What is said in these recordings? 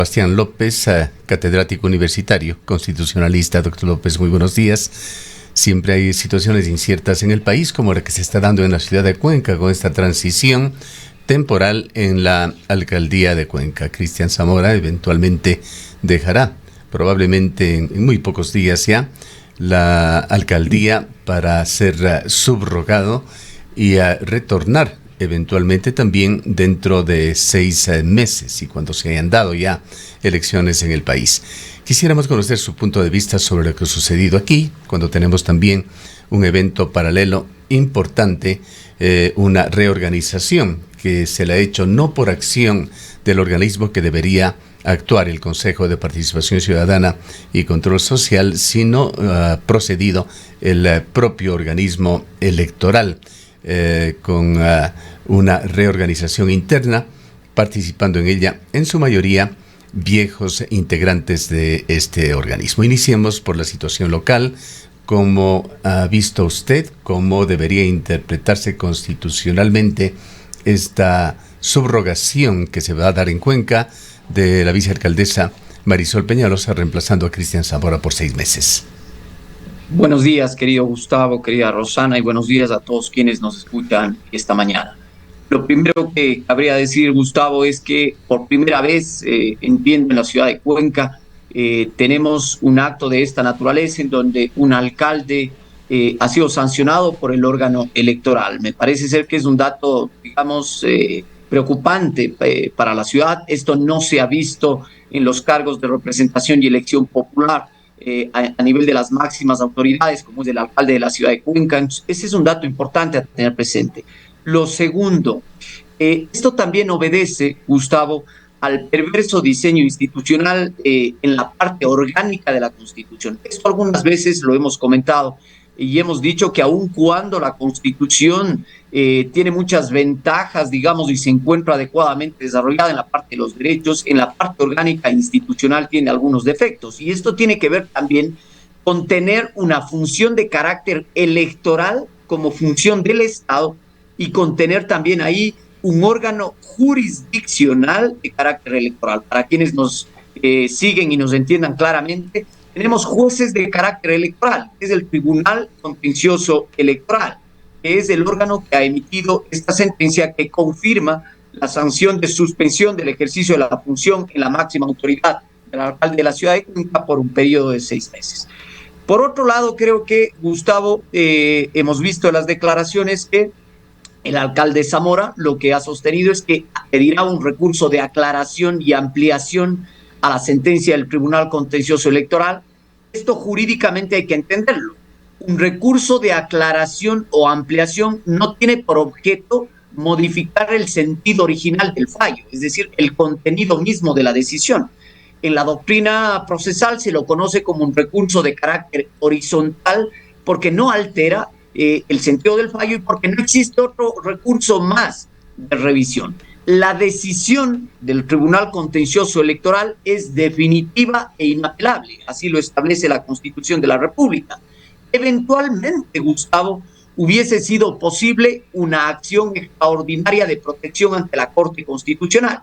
Sebastián López, catedrático universitario, constitucionalista. Doctor López, muy buenos días. Siempre hay situaciones inciertas en el país, como la que se está dando en la ciudad de Cuenca con esta transición temporal en la alcaldía de Cuenca. Cristian Zamora eventualmente dejará, probablemente en muy pocos días ya, la alcaldía para ser subrogado y retornar eventualmente también dentro de 6 meses y cuando se hayan dado ya elecciones en el país. Quisiéramos conocer su punto de vista sobre lo que ha sucedido aquí, cuando tenemos también un evento paralelo importante, una reorganización que se le ha hecho no por acción del organismo que debería actuar, el Consejo de Participación Ciudadana y Control Social, sino procedido el propio organismo electoral, con una reorganización interna, participando en ella en su mayoría viejos integrantes de este organismo. Iniciemos por la situación local. ¿Cómo ha visto usted cómo debería interpretarse constitucionalmente esta subrogación que se va a dar en Cuenca de la vicealcaldesa Marisol Peñalosa, reemplazando a Cristian Zamora por 6 meses? Buenos días, querido Gustavo, querida Rosana, y buenos días a todos quienes nos escuchan esta mañana. Lo primero que habría que decir, Gustavo, es que por primera vez, entiendo, en la ciudad de Cuenca, tenemos un acto de esta naturaleza en donde un alcalde ha sido sancionado por el órgano electoral. Me parece ser que es un dato, digamos, preocupante para la ciudad. Esto no se ha visto en los cargos de representación y elección popular a nivel de las máximas autoridades, como es el alcalde de la ciudad de Cuenca. Ese es un dato importante a tener presente. Lo segundo, esto también obedece, Gustavo, al perverso diseño institucional en la parte orgánica de la Constitución. Esto algunas veces lo hemos comentado y hemos dicho que aun cuando la Constitución tiene muchas ventajas, digamos, y se encuentra adecuadamente desarrollada en la parte de los derechos, en la parte orgánica institucional tiene algunos defectos. Y esto tiene que ver también con tener una función de carácter electoral como función del Estado y con tener también ahí un órgano jurisdiccional de carácter electoral. Para quienes nos siguen y nos entiendan claramente, tenemos jueces de carácter electoral, que es el Tribunal Contencioso Electoral, que es el órgano que ha emitido esta sentencia que confirma la sanción de suspensión del ejercicio de la función en la máxima autoridad del alcalde de la ciudad de Cuenca por un periodo de 6 meses. Por otro lado, creo que, Gustavo, hemos visto las declaraciones que el alcalde Zamora lo que ha sostenido es que pedirá un recurso de aclaración y ampliación a la sentencia del Tribunal Contencioso Electoral. Esto jurídicamente hay que entenderlo. Un recurso de aclaración o ampliación no tiene por objeto modificar el sentido original del fallo, es decir, el contenido mismo de la decisión. En la doctrina procesal se lo conoce como un recurso de carácter horizontal porque no altera el sentido del fallo y porque no existe otro recurso más de revisión. La decisión del Tribunal Contencioso Electoral es definitiva e inapelable, así lo establece la Constitución de la República. Eventualmente, Gustavo, hubiese sido posible una acción extraordinaria de protección ante la Corte Constitucional.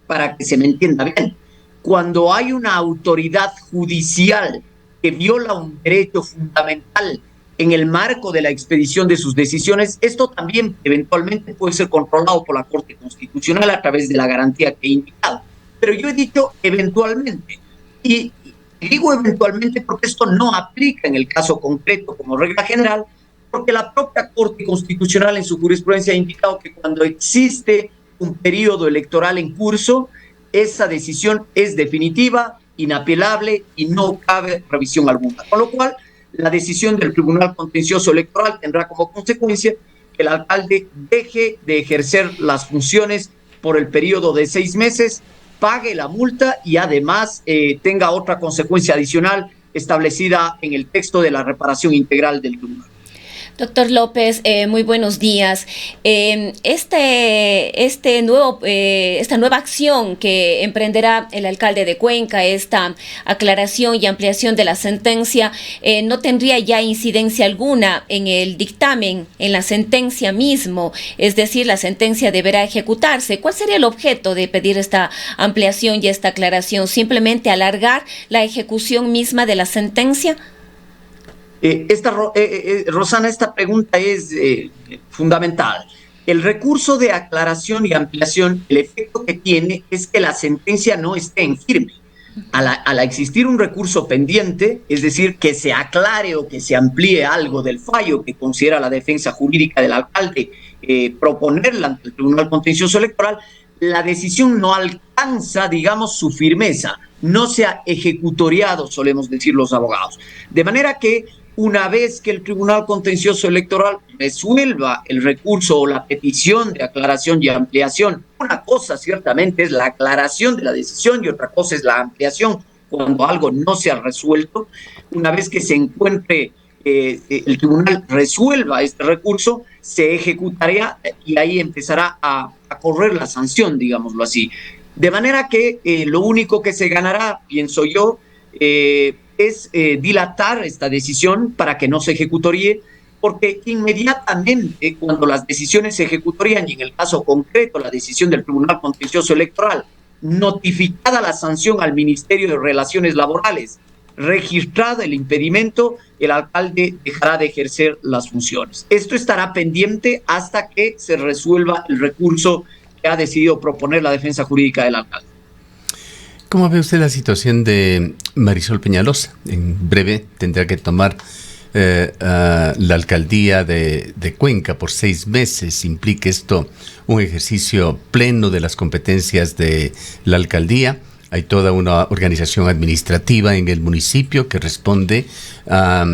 Para que se me entienda bien, cuando hay una autoridad judicial que viola un derecho fundamental en el marco de la expedición de sus decisiones, esto también eventualmente puede ser controlado por la Corte Constitucional a través de la garantía que he indicado. Pero yo he dicho eventualmente, y digo eventualmente porque esto no aplica en el caso concreto como regla general, porque la propia Corte Constitucional en su jurisprudencia ha indicado que cuando existe un periodo electoral en curso, esa decisión es definitiva, inapelable y no cabe revisión alguna. Con lo cual, la decisión del Tribunal Contencioso Electoral tendrá como consecuencia que el alcalde deje de ejercer las funciones por el periodo de 6 meses, pague la multa y además tenga otra consecuencia adicional establecida en el texto de la reparación integral del tribunal. Doctor López, muy buenos días. Esta nueva acción que emprenderá el alcalde de Cuenca, esta aclaración y ampliación de la sentencia, no tendría ya incidencia alguna en el dictamen, en la sentencia mismo, es decir, la sentencia deberá ejecutarse. ¿Cuál sería el objeto de pedir esta ampliación y esta aclaración? ¿Simplemente alargar la ejecución misma de la sentencia? Rosana, esta pregunta es fundamental. El recurso de aclaración y ampliación, el efecto que tiene es que la sentencia no esté en firme. Al existir un recurso pendiente, es decir, que se aclare o que se amplíe algo del fallo que considera la defensa jurídica del alcalde, proponerla ante el Tribunal Contencioso Electoral, la decisión no alcanza, digamos, su firmeza, no se ha ejecutoriado, solemos decir los abogados. De manera que una vez que el Tribunal Contencioso Electoral resuelva el recurso o la petición de aclaración y ampliación, una cosa ciertamente es la aclaración de la decisión y otra cosa es la ampliación cuando algo no se ha resuelto. Una vez que se encuentre, el tribunal resuelva este recurso, se ejecutará y ahí empezará a correr la sanción, digámoslo así. De manera que lo único que se ganará, pienso yo, es dilatar esta decisión para que no se ejecutoríe, porque inmediatamente cuando las decisiones se ejecutorían, y en el caso concreto la decisión del Tribunal Contencioso Electoral, notificada la sanción al Ministerio de Relaciones Laborales, registrado el impedimento, el alcalde dejará de ejercer las funciones. Esto estará pendiente hasta que se resuelva el recurso que ha decidido proponer la defensa jurídica del alcalde. ¿Cómo ve usted la situación de Marisol Peñalosa? En breve tendrá que tomar la alcaldía de Cuenca por 6 meses. ¿Implica esto un ejercicio pleno de las competencias de la alcaldía? Hay toda una organización administrativa en el municipio que responde a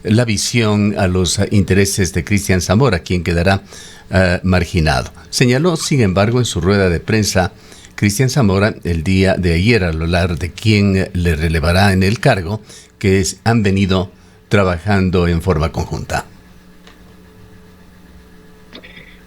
la visión, a los intereses de Cristian Zamora, quien quedará marginado. Señaló, sin embargo, en su rueda de prensa, Cristian Zamora, el día de ayer, al hablar de quién le relevará en el cargo, que han venido trabajando en forma conjunta.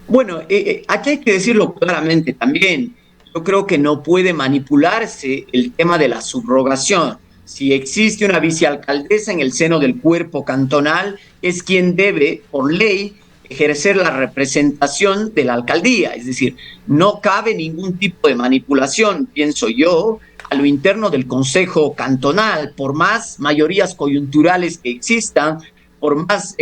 Bueno, aquí hay que decirlo claramente también. Yo creo que no puede manipularse el tema de la subrogación. Si existe una vicealcaldesa en el seno del cuerpo cantonal, es quien debe, por ley, ejercer la representación de la alcaldía. Es decir, no cabe ningún tipo de manipulación, pienso yo, a lo interno del Consejo Cantonal, por más mayorías coyunturales que existan, por más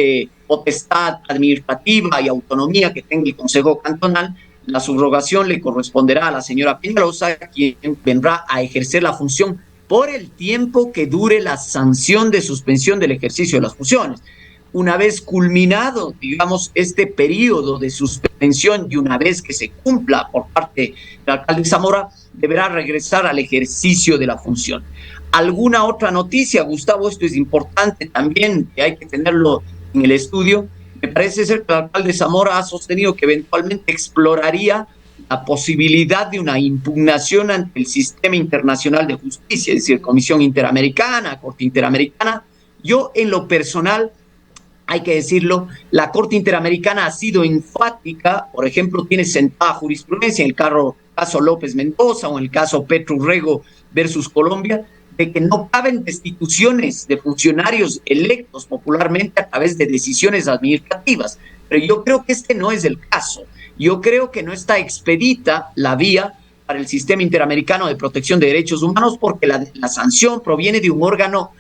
potestad administrativa y autonomía que tenga el Consejo Cantonal, la subrogación le corresponderá a la señora Peñalosa, quien vendrá a ejercer la función por el tiempo que dure la sanción de suspensión del ejercicio de las funciones. Una vez culminado, digamos, este periodo de suspensión y una vez que se cumpla por parte del alcalde Zamora, deberá regresar al ejercicio de la función. ¿Alguna otra noticia, Gustavo? Esto es importante también, que hay que tenerlo en el estudio. Me parece ser que el alcalde Zamora ha sostenido que eventualmente exploraría la posibilidad de una impugnación ante el sistema internacional de justicia, es decir, Comisión Interamericana, Corte Interamericana. Yo, en lo personal, hay que decirlo, la Corte Interamericana ha sido enfática, por ejemplo, tiene sentada jurisprudencia en el caso López Mendoza o en el caso Petro Urrego versus Colombia, de que no caben destituciones de funcionarios electos popularmente a través de decisiones administrativas. Pero yo creo que este no es el caso. Yo creo que no está expedita la vía para el Sistema Interamericano de Protección de Derechos Humanos porque la sanción proviene de un órgano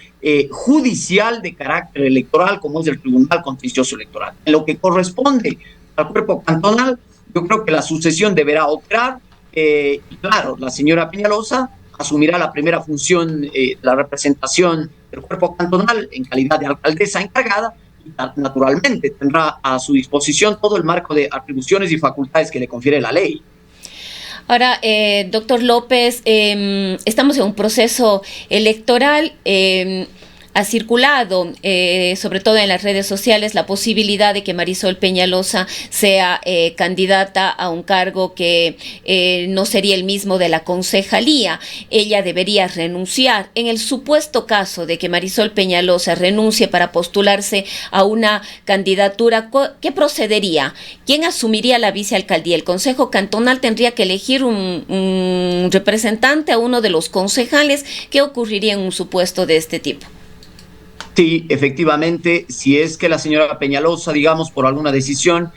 judicial de carácter electoral como es el Tribunal Contencioso Electoral. En lo que corresponde al cuerpo cantonal, yo creo que la sucesión deberá operar y claro, la señora Peñalosa asumirá la primera función, la representación del cuerpo cantonal en calidad de alcaldesa encargada y naturalmente tendrá a su disposición todo el marco de atribuciones y facultades que le confiere la ley. Ahora, doctor López, estamos en un proceso electoral. ha circulado, sobre todo en las redes sociales, la posibilidad de que Marisol Peñalosa sea candidata a un cargo que no sería el mismo de la concejalía. Ella debería renunciar. En el supuesto caso de que Marisol Peñalosa renuncie para postularse a una candidatura, ¿qué procedería? ¿Quién asumiría la vicealcaldía? ¿El Consejo Cantonal tendría que elegir un representante a uno de los concejales? ¿Qué ocurriría en un supuesto de este tipo? Sí, efectivamente, si es que la señora Peñalosa, digamos, por alguna decisión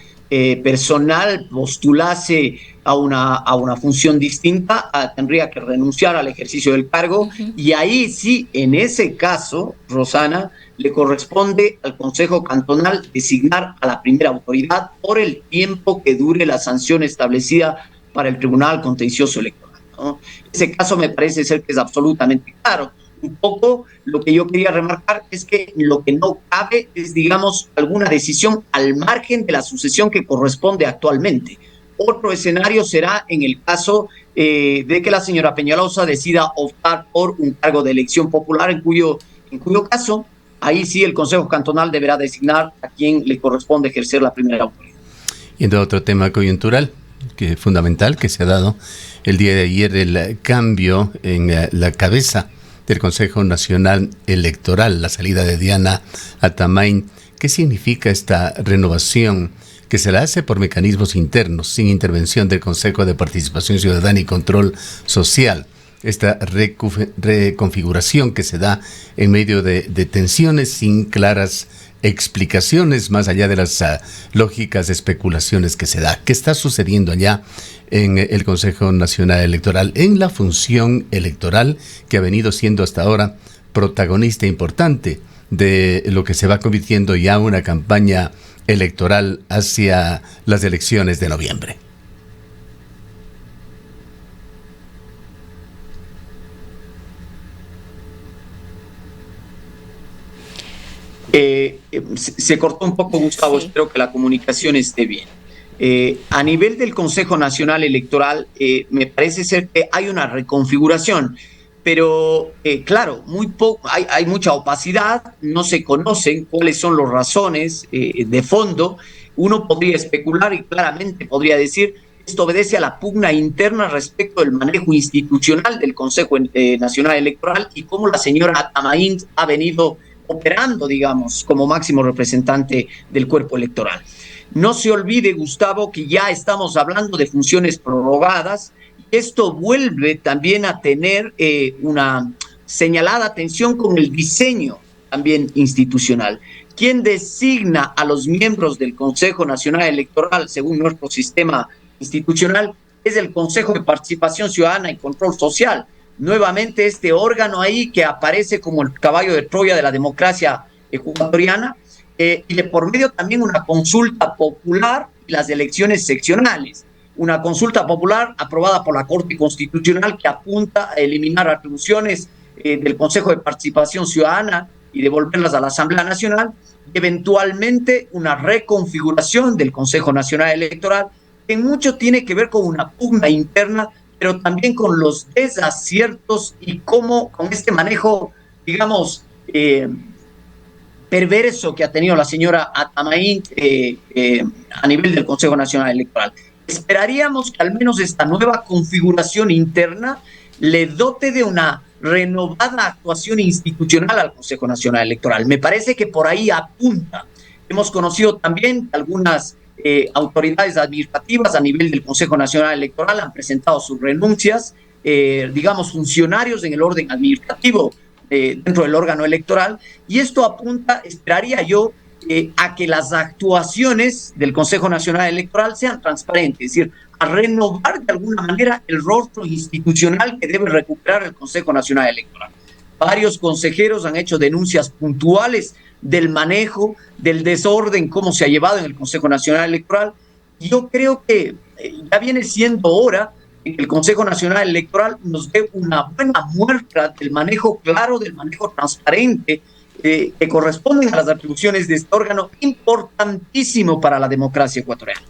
personal postulase a una función distinta, tendría que renunciar al ejercicio del cargo. Y ahí sí, en ese caso, Rosana, le corresponde al Consejo Cantonal designar a la primera autoridad por el tiempo que dure la sanción establecida para el Tribunal Contencioso Electoral, ¿no? Ese caso me parece ser que es absolutamente claro. Un poco lo que yo quería remarcar es que lo que no cabe es, digamos, alguna decisión al margen de la sucesión que corresponde actualmente. Otro escenario será en el caso de que la señora Peñalosa decida optar por un cargo de elección popular, en cuyo caso, ahí sí el Consejo Cantonal deberá designar a quien le corresponde ejercer la primera autoridad. Y otro tema coyuntural, que es fundamental, que se ha dado el día de ayer, el cambio en la cabeza del Consejo Nacional Electoral, la salida de Diana Atamain. ¿Qué significa esta renovación que se la hace por mecanismos internos, sin intervención del Consejo de Participación Ciudadana y Control Social? Esta reconfiguración que se da en medio de tensiones sin claras explicaciones, más allá de las lógicas especulaciones que se da. ¿Qué está sucediendo allá en el Consejo Nacional Electoral, en la función electoral que ha venido siendo hasta ahora protagonista importante de lo que se va convirtiendo ya una campaña electoral hacia las elecciones de noviembre? Se cortó un poco, Gustavo, sí. Espero que la comunicación esté bien. A nivel del Consejo Nacional Electoral, me parece ser que hay una reconfiguración, pero claro, hay mucha opacidad, no se conocen cuáles son las razones de fondo. Uno podría especular y claramente podría decir esto obedece a la pugna interna respecto del manejo institucional del Consejo Nacional Electoral y cómo la señora Atamain ha venido operando, digamos, como máximo representante del cuerpo electoral. No se olvide, Gustavo, que ya estamos hablando de funciones prorrogadas. Esto vuelve también a tener una señalada tensión con el diseño también institucional. ¿Quién designa a los miembros del Consejo Nacional Electoral según nuestro sistema institucional? Es el Consejo de Participación Ciudadana y Control Social. Nuevamente este órgano ahí que aparece como el caballo de Troya de la democracia ecuatoriana, y de por medio también una consulta popular y las elecciones seccionales. Una consulta popular aprobada por la Corte Constitucional que apunta a eliminar atribuciones del Consejo de Participación Ciudadana y devolverlas a la Asamblea Nacional, y eventualmente una reconfiguración del Consejo Nacional Electoral, que en mucho tiene que ver con una pugna interna, pero también con los desaciertos y cómo con este manejo, digamos, perverso que ha tenido la señora Atamain a nivel del Consejo Nacional Electoral. Esperaríamos que al menos esta nueva configuración interna le dote de una renovada actuación institucional al Consejo Nacional Electoral. Me parece que por ahí apunta. Hemos conocido también algunas autoridades administrativas a nivel del Consejo Nacional Electoral han presentado sus renuncias, digamos, funcionarios en el orden administrativo dentro del órgano electoral, y esto apunta, esperaría yo, a que las actuaciones del Consejo Nacional Electoral sean transparentes, es decir, a renovar de alguna manera el rostro institucional que debe recuperar el Consejo Nacional Electoral. Varios consejeros han hecho denuncias puntuales del manejo, del desorden, cómo se ha llevado en el Consejo Nacional Electoral. Yo creo que ya viene siendo hora que el Consejo Nacional Electoral nos dé una buena muestra del manejo claro, del manejo transparente, que corresponden a las atribuciones de este órgano importantísimo para la democracia ecuatoriana.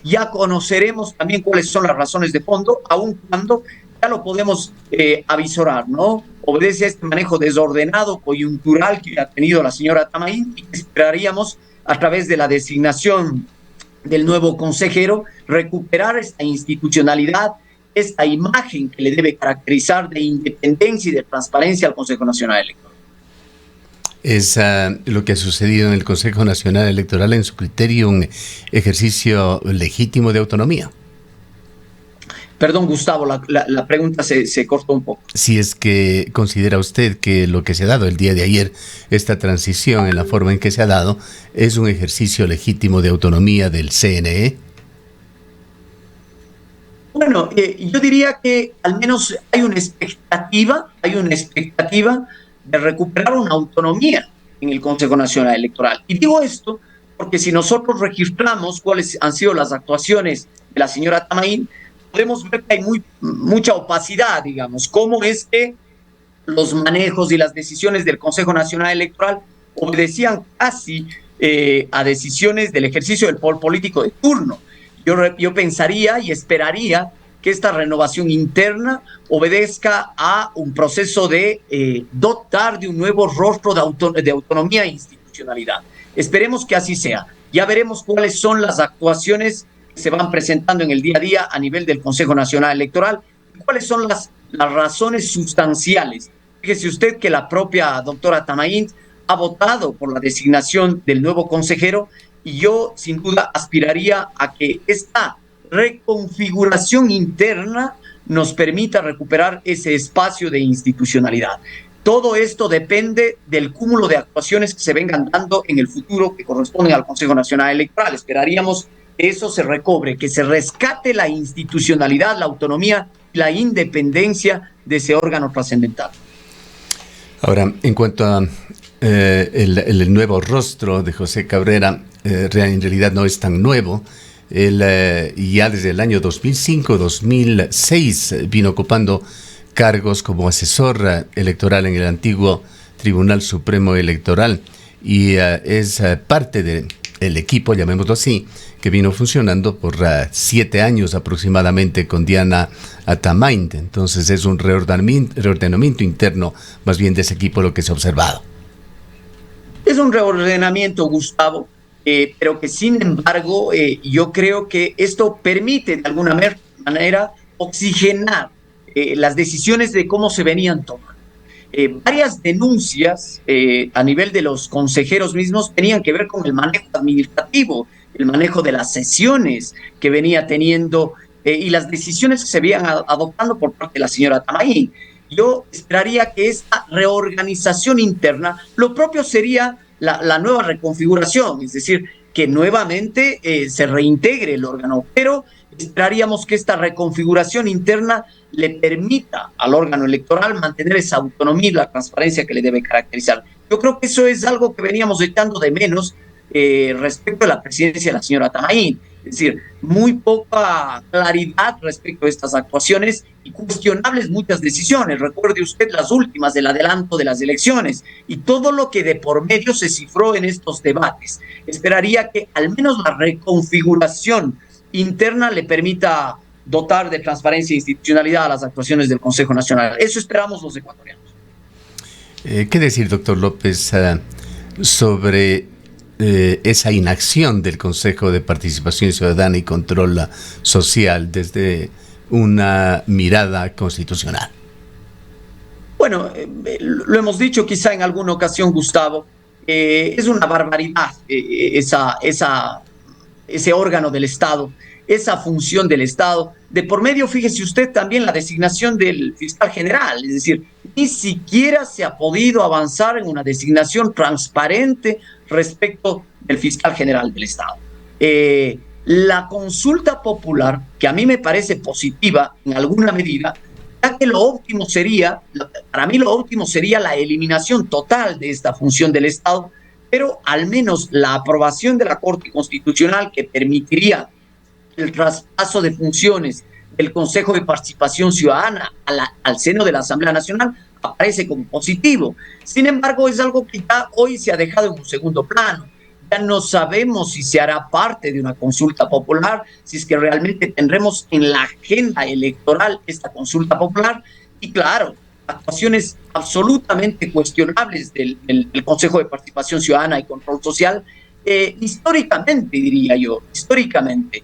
Ya conoceremos también cuáles son las razones de fondo, aun cuando ya lo podemos avisorar, ¿no? Obedece a este manejo desordenado, coyuntural que ha tenido la señora Tamaín y que esperaríamos a través de la designación del nuevo consejero recuperar esta institucionalidad, esta imagen que le debe caracterizar de independencia y de transparencia al Consejo Nacional Electoral. ¿Es lo que ha sucedido en el Consejo Nacional Electoral, en su criterio, un ejercicio legítimo de autonomía? Perdón, Gustavo, la pregunta se cortó un poco. Si es que considera usted que lo que se ha dado el día de ayer, esta transición en la forma en que se ha dado, es un ejercicio legítimo de autonomía del CNE. Bueno, yo diría que al menos hay una expectativa de recuperar una autonomía en el Consejo Nacional Electoral. Y digo esto porque si nosotros registramos cuáles han sido las actuaciones de la señora Tamaín, podemos ver que hay mucha opacidad, digamos, cómo es que los manejos y las decisiones del Consejo Nacional Electoral obedecían casi a decisiones del ejercicio del poder político de turno. Yo pensaría y esperaría que esta renovación interna obedezca a un proceso de dotar de un nuevo rostro de autonomía e institucionalidad. Esperemos que así sea. Ya veremos cuáles son las actuaciones que se van presentando en el día a día a nivel del Consejo Nacional Electoral y cuáles son las razones sustanciales. Fíjese usted que la propia doctora Tamaín ha votado por la designación del nuevo consejero y yo sin duda aspiraría a que esta reconfiguración interna nos permita recuperar ese espacio de institucionalidad. Todo esto depende del cúmulo de actuaciones que se vengan dando en el futuro que corresponden al Consejo Nacional Electoral. Esperaríamos que eso se recobre, que se rescate la institucionalidad, la autonomía y la independencia de ese órgano trascendental. Ahora, en cuanto a el nuevo rostro de José Cabrera, en realidad no es tan nuevo. Él ya desde el año 2005-2006 vino ocupando cargos como asesor electoral en el antiguo Tribunal Supremo Electoral y es parte del equipo, llamémoslo así, que vino funcionando por 7 años aproximadamente con Diana Tamaín. Entonces es un reordenamiento interno más bien de ese equipo lo que se ha observado. Es un reordenamiento, Gustavo, pero que sin embargo yo creo que esto permite de alguna manera oxigenar las decisiones de cómo se venían tomando. Varias denuncias a nivel de los consejeros mismos tenían que ver con el manejo administrativo, el manejo de las sesiones que venía teniendo y las decisiones que se venían adoptando por parte de la señora Tamaín. Yo esperaría que esta reorganización interna, lo propio sería la nueva reconfiguración, es decir, que nuevamente se reintegre el órgano, pero esperaríamos que esta reconfiguración interna le permita al órgano electoral mantener esa autonomía y la transparencia que le debe caracterizar. Yo creo que eso es algo que veníamos echando de menos respecto a la presidencia de la señora Tamaín. Es decir, muy poca claridad respecto a estas actuaciones y cuestionables muchas decisiones. Recuerde usted las últimas del adelanto de las elecciones y todo lo que de por medio se cifró en estos debates. Esperaría que al menos la reconfiguración interna le permita dotar de transparencia e institucionalidad a las actuaciones del Consejo Nacional. Eso esperamos los ecuatorianos. ¿Qué decir, doctor López, sobre esa inacción del Consejo de Participación Ciudadana y Control Social desde una mirada constitucional? Bueno, lo hemos dicho quizá en alguna ocasión, Gustavo, es una barbaridad ese órgano del Estado, esa función del Estado. De por medio, fíjese usted, también la designación del fiscal general, es decir, ni siquiera se ha podido avanzar en una designación transparente respecto del fiscal general del Estado. La consulta popular, que a mí me parece positiva en alguna medida, ya que para mí lo óptimo sería la eliminación total de esta función del Estado, pero al menos la aprobación de la Corte Constitucional que permitiría el traspaso de funciones del Consejo de Participación Ciudadana al seno de la Asamblea Nacional aparece como positivo. Sin embargo, es algo que ya hoy se ha dejado en un segundo plano. Ya no sabemos si se hará parte de una consulta popular, si es que realmente tendremos en la agenda electoral esta consulta popular. Y claro, actuaciones absolutamente cuestionables del Consejo de Participación Ciudadana y Control Social, históricamente, diría yo, históricamente.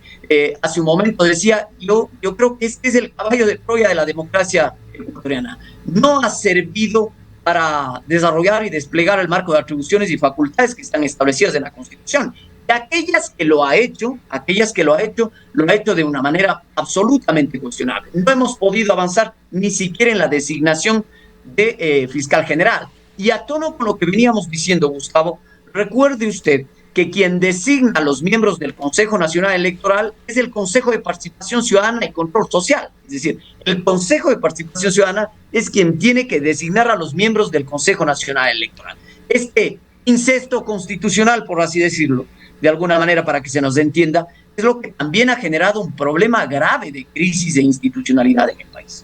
Hace un momento decía, yo creo que este es el caballo de Troya de la democracia ecuatoriana. No ha servido para desarrollar y desplegar el marco de atribuciones y facultades que están establecidas en la Constitución. Y aquellas que lo ha hecho, lo ha hecho de una manera absolutamente cuestionable. No hemos podido avanzar ni siquiera en la designación de fiscal general. Y a tono con lo que veníamos diciendo, Gustavo, recuerde usted que quien designa a los miembros del Consejo Nacional Electoral es el Consejo de Participación Ciudadana y Control Social. Es decir, el Consejo de Participación Ciudadana es quien tiene que designar a los miembros del Consejo Nacional Electoral. Este incesto constitucional, por así decirlo, de alguna manera para que se nos entienda, es lo que también ha generado un problema grave de crisis de institucionalidad en el país.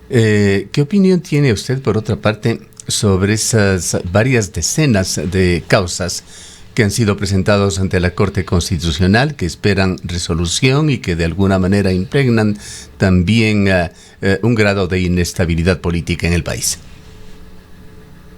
¿Qué opinión tiene usted, por otra parte, sobre esas varias decenas de causas que han sido presentados ante la Corte Constitucional, que esperan resolución y que de alguna manera impregnan también un grado de inestabilidad política en el país?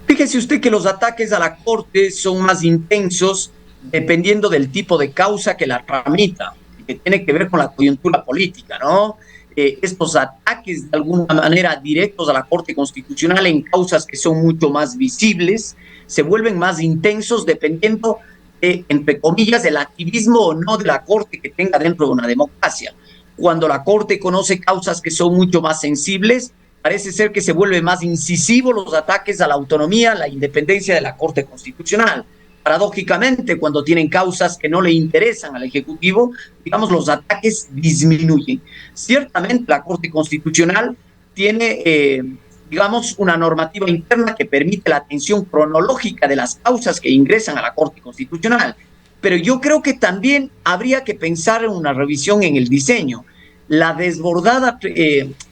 Fíjese usted que los ataques a la Corte son más intensos dependiendo del tipo de causa que la tramita, que tiene que ver con la coyuntura política, ¿no? Estos ataques de alguna manera directos a la Corte Constitucional en causas que son mucho más visibles, se vuelven más intensos dependiendo entre comillas, del activismo o no de la Corte que tenga dentro de una democracia. Cuando la Corte conoce causas que son mucho más sensibles, parece ser que se vuelve más incisivo los ataques a la autonomía, la independencia de la Corte Constitucional. Paradójicamente, cuando tienen causas que no le interesan al Ejecutivo, digamos, los ataques disminuyen. Ciertamente, la Corte Constitucional tiene, digamos, una normativa interna que permite la atención cronológica de las causas que ingresan a la Corte Constitucional. Pero yo creo que también habría que pensar en una revisión en el diseño. La desbordada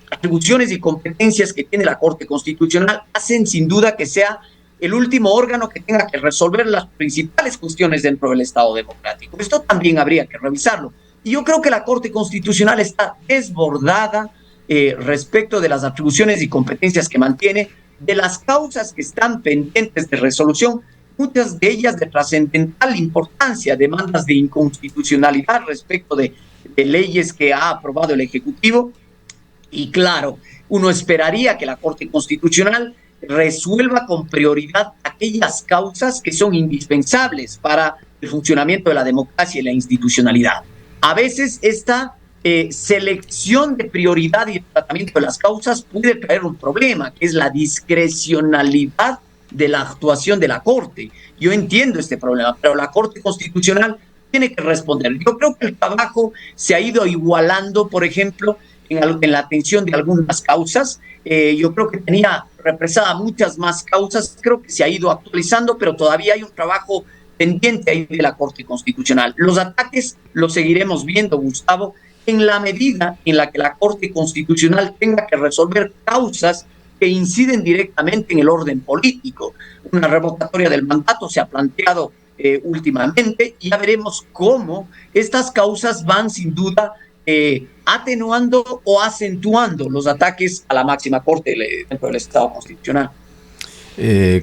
atribuciones y competencias que tiene la Corte Constitucional hacen sin duda que sea el último órgano que tenga que resolver las principales cuestiones dentro del Estado democrático. Esto también habría que revisarlo. Y yo creo que la Corte Constitucional está desbordada respecto de las atribuciones y competencias que mantiene, de las causas que están pendientes de resolución, muchas de ellas de trascendental importancia, demandas de inconstitucionalidad respecto de leyes que ha aprobado el Ejecutivo. Y claro, uno esperaría que la Corte Constitucional resuelva con prioridad aquellas causas que son indispensables para el funcionamiento de la democracia y la institucionalidad. A veces esta selección de prioridad y tratamiento de las causas puede traer un problema, que es la discrecionalidad de la actuación de la Corte. Yo entiendo este problema, pero la Corte Constitucional tiene que responder. Yo creo que el trabajo se ha ido igualando, por ejemplo, en la atención de algunas causas. Yo creo que tenía represada muchas más causas, creo que se ha ido actualizando, pero todavía hay un trabajo pendiente ahí de la Corte Constitucional. Los ataques los seguiremos viendo, Gustavo, en la medida en la que la Corte Constitucional tenga que resolver causas que inciden directamente en el orden político. Una revocatoria del mandato se ha planteado últimamente, y ya veremos cómo estas causas van sin duda atenuando o acentuando los ataques a la máxima corte dentro del Estado constitucional.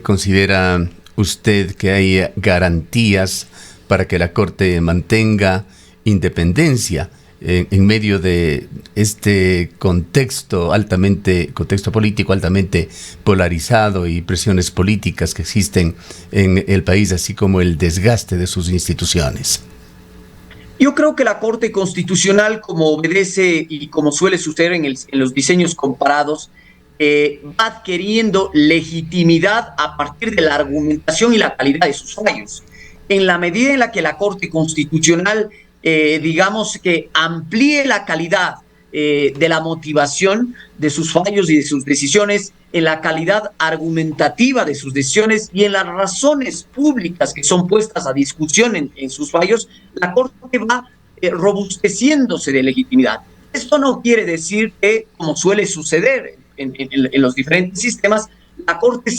¿Considera usted que hay garantías para que la Corte mantenga independencia en medio de este contexto político altamente polarizado y presiones políticas que existen en el país, así como el desgaste de sus instituciones? Yo creo que la Corte Constitucional, como obedece y como suele suceder en los diseños comparados, va adquiriendo legitimidad a partir de la argumentación y la calidad de sus fallos. En la medida en la que la Corte Constitucional, digamos que amplíe la calidad de la motivación de sus fallos y de sus decisiones, en la calidad argumentativa de sus decisiones y en las razones públicas que son puestas a discusión en sus fallos, la Corte va robusteciéndose de legitimidad. Esto no quiere decir que, como suele suceder en los diferentes sistemas,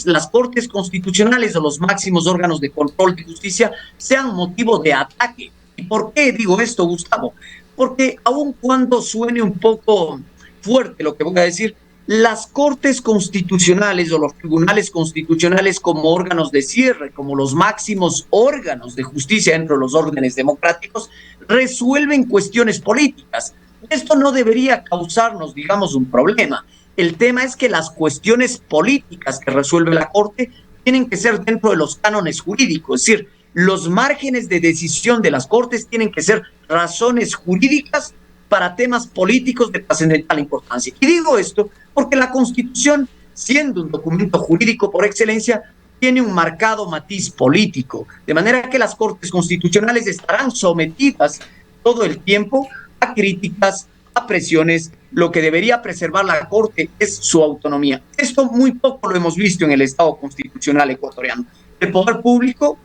las cortes constitucionales o los máximos órganos de control de justicia sean motivo de ataque. ¿Y por qué digo esto, Gustavo? Porque aun cuando suene un poco fuerte lo que voy a decir, las cortes constitucionales o los tribunales constitucionales como órganos de cierre, como los máximos órganos de justicia dentro de los órdenes democráticos, resuelven cuestiones políticas. Esto no debería causarnos, digamos, un problema. El tema es que las cuestiones políticas que resuelve la Corte tienen que ser dentro de los cánones jurídicos, es decir, los márgenes de decisión de las Cortes tienen que ser razones jurídicas para temas políticos de trascendental importancia. Y digo esto porque la Constitución, siendo un documento jurídico por excelencia, tiene un marcado matiz político, de manera que las Cortes constitucionales estarán sometidas todo el tiempo a críticas, a presiones. Lo que debería preservar la Corte es su autonomía. Esto muy poco lo hemos visto en el Estado constitucional ecuatoriano. El poder público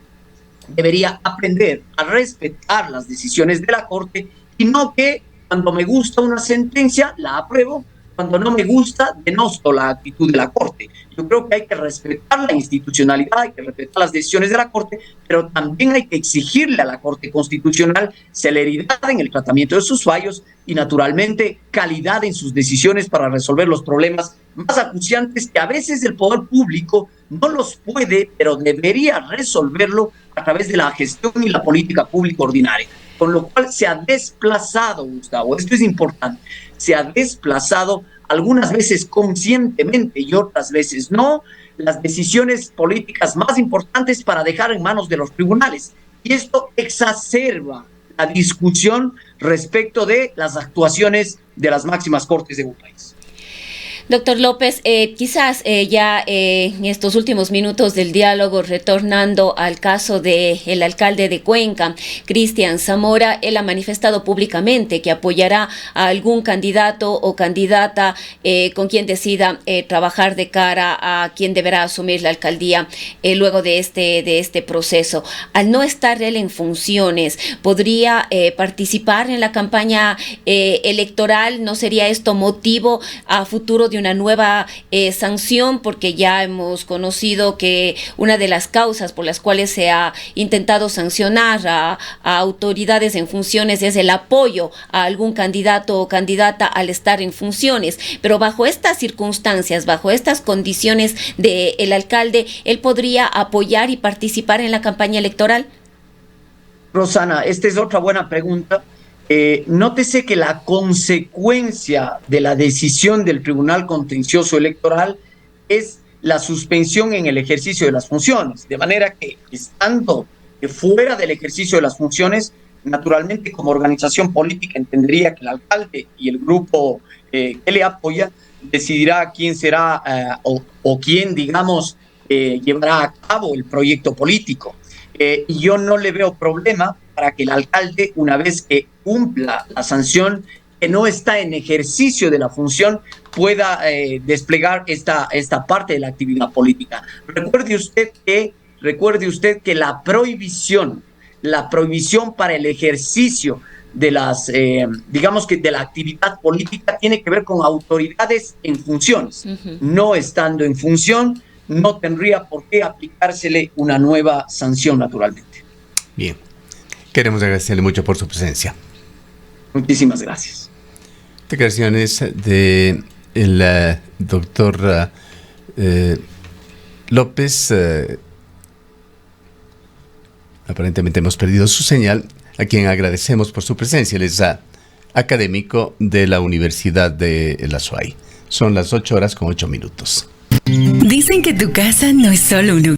debería aprender a respetar las decisiones de la Corte y no que cuando me gusta una sentencia la apruebo, cuando no me gusta denosto la actitud de la Corte. Yo creo que hay que respetar la institucionalidad, hay que respetar las decisiones de la Corte, pero también hay que exigirle a la Corte Constitucional celeridad en el tratamiento de sus fallos y, naturalmente, calidad en sus decisiones para resolver los problemas más acuciantes que a veces el poder público no los puede, pero debería resolverlo a través de la gestión y la política pública ordinaria. Con lo cual se ha desplazado, Gustavo, esto es importante, se ha desplazado algunas veces conscientemente y otras veces no, las decisiones políticas más importantes para dejar en manos de los tribunales. Y esto exacerba la discusión respecto de las actuaciones de las máximas cortes de un país. Doctor López, quizás ya en estos últimos minutos del diálogo, retornando al caso del alcalde de Cuenca, Cristian Zamora, él ha manifestado públicamente que apoyará a algún candidato o candidata con quien decida trabajar de cara a quien deberá asumir la alcaldía luego de este proceso. Al no estar él en funciones, ¿podría participar en la campaña electoral? ¿No sería esto motivo a futuro de una nueva sanción? Porque ya hemos conocido que una de las causas por las cuales se ha intentado sancionar a autoridades en funciones es el apoyo a algún candidato o candidata al estar en funciones. Pero bajo estas circunstancias, bajo estas condiciones del alcalde, ¿él podría apoyar y participar en la campaña electoral? Rosana, esta es otra buena pregunta. Nótese que la consecuencia de la decisión del Tribunal Contencioso Electoral es la suspensión en el ejercicio de las funciones, de manera que estando fuera del ejercicio de las funciones, naturalmente como organización política entendería que el alcalde y el grupo que le apoya decidirá quién será o quién, digamos, llevará a cabo el proyecto político. Y yo no le veo problema para que el alcalde, una vez que cumpla la sanción, que no está en ejercicio de la función, pueda desplegar esta parte de la actividad política. Recuerde usted que la prohibición para el ejercicio de las, digamos que de la actividad política tiene que ver con autoridades en funciones. No estando en función, no tendría por qué aplicársele una nueva sanción, naturalmente. Bien. Queremos agradecerle mucho por su presencia. Muchísimas gracias. Declaraciones del doctor López. Aparentemente hemos perdido su señal, a quien agradecemos por su presencia. Él es académico de la Universidad de la SUAY. Son las 8:08. Dicen que tu casa no es solo un lugar.